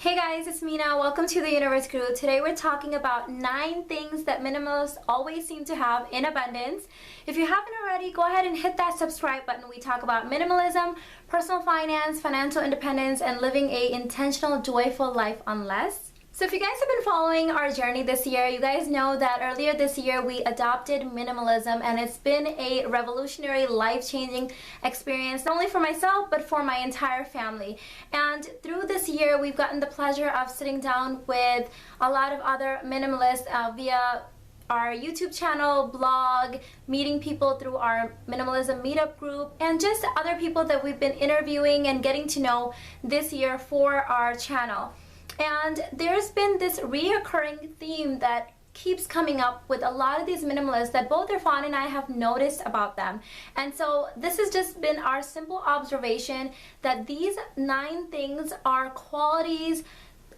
Hey guys, it's Mina. Welcome to the Universe Crew. Today we're talking about 9 things that minimalists always seem to have in abundance. If you haven't already, go ahead and hit that subscribe button. We talk about minimalism, personal finance, financial independence, and living a intentional, joyful life on less. So if you guys have been following our journey this year, you guys know that earlier this year we adopted minimalism, and it's been a revolutionary, life-changing experience, not only for myself, but for my entire family. And through this year, we've gotten the pleasure of sitting down with a lot of other minimalists via our YouTube channel, blog, meeting people through our minimalism meetup group, and just other people that we've been interviewing and getting to know this year for our channel. And there's been this reoccurring theme that keeps coming up with a lot of these minimalists that both Irfan and I have noticed about them. And so this has just been our simple observation that these 9 things are qualities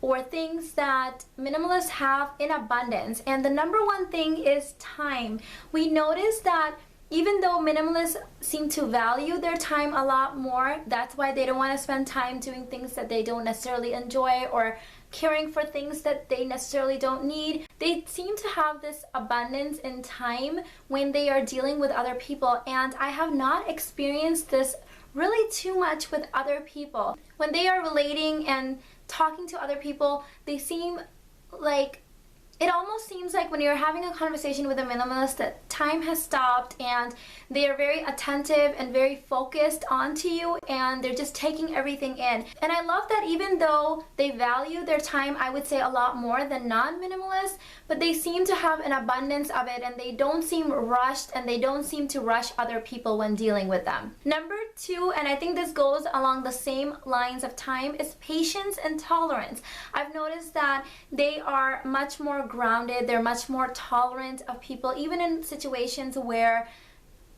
or things that minimalists have in abundance. And the number one thing is time. We notice that even though minimalists seem to value their time a lot more, that's why they don't want to spend time doing things that they don't necessarily enjoy or caring for things that they necessarily don't need. They seem to have this abundance in time when they are dealing with other people, and I have not experienced this really too much with other people. When they are relating and talking to other people, they seem like it almost seems like when you're having a conversation with a minimalist that time has stopped and they are very attentive and very focused onto you, and they're just taking everything in. And I love that even though they value their time, I would say a lot more than non-minimalists, but they seem to have an abundance of it, and they don't seem rushed, and they don't seem to rush other people when dealing with them. Number 2, and I think this goes along the same lines of time, is patience and tolerance. I've noticed that they are much more grounded, they're much more tolerant of people, even in situations where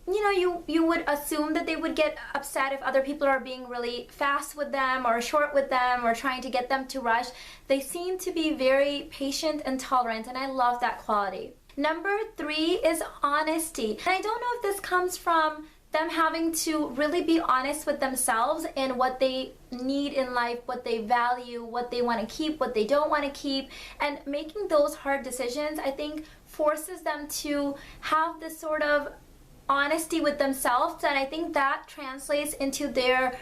you would assume that they would get upset if other people are being really fast with them or short with them or trying to get them to rush. They seem to be very patient and tolerant, and I love that quality. Number 3 is honesty. And I don't know if this comes from them having to really be honest with themselves and what they need in life, what they value, what they want to keep, what they don't want to keep, and making those hard decisions, I think, forces them to have this sort of honesty with themselves, and I think that translates into their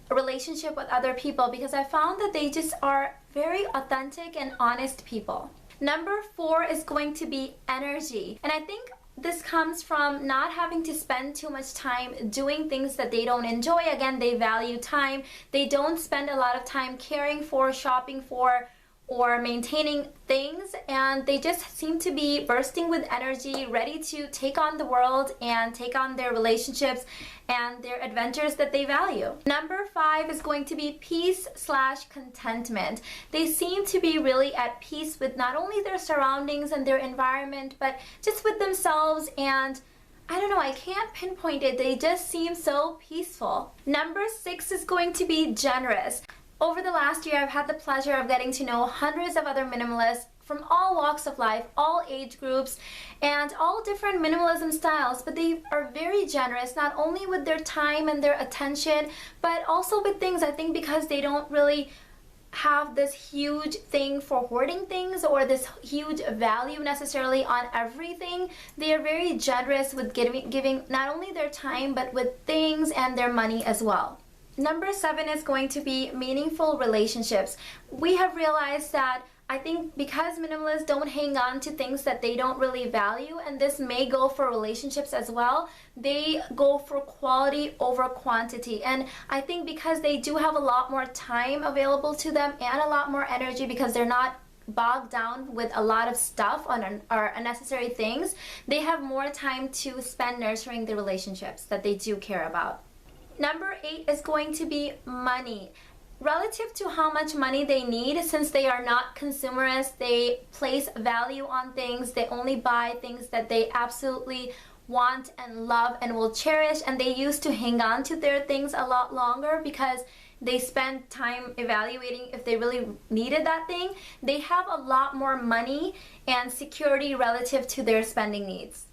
relationship with other people, because I found that they just are very authentic and honest people. Number 4 is going to be energy, and I think this comes from not having to spend too much time doing things that they don't enjoy. Again, they value time. They don't spend a lot of time caring for, shopping for, or maintaining things, and they just seem to be bursting with energy, ready to take on the world and take on their relationships and their adventures that they value. Number 5 is going to be peace/contentment. They seem to be really at peace with not only their surroundings and their environment, but just with themselves, and I don't know, I can't pinpoint it. They just seem so peaceful. Number 6 is going to be generous. Over the last year, I've had the pleasure of getting to know hundreds of other minimalists from all walks of life, all age groups, and all different minimalism styles, but they are very generous, not only with their time and their attention, but also with things, I think, because they don't really have this huge thing for hoarding things or this huge value necessarily on everything. They are very generous with giving not only their time, but with things and their money as well. Number 7 is going to be meaningful relationships. We have realized that I think because minimalists don't hang on to things that they don't really value, and this may go for relationships as well, they go for quality over quantity. And I think because they do have a lot more time available to them and a lot more energy, because they're not bogged down with a lot of stuff or unnecessary things, they have more time to spend nurturing the relationships that they do care about. Number 8 is going to be money. Relative to how much money they need, since they are not consumerists, they place value on things, they only buy things that they absolutely want and love and will cherish, and they used to hang on to their things a lot longer because they spend time evaluating if they really needed that thing. They have a lot more money and security relative to their spending needs.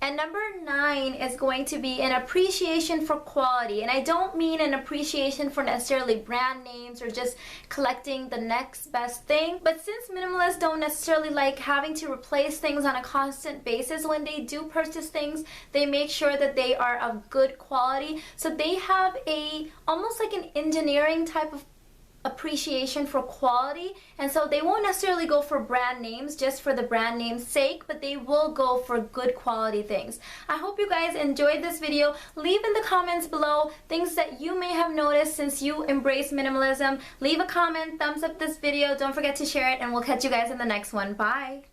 And number 9 is going to be an appreciation for quality. And I don't mean an appreciation for necessarily brand names or just collecting the next best thing. But since minimalists don't necessarily like having to replace things on a constant basis, when they do purchase things, they make sure that they are of good quality. So they have almost like an engineering type of appreciation for quality, and so they won't necessarily go for brand names just for the brand name's sake, but they will go for good quality things. I hope you guys enjoyed this video. Leave in the comments below things that you may have noticed since you embrace minimalism. Leave a comment, thumbs up this video, don't forget to share it, and we'll catch you guys in the next one. Bye!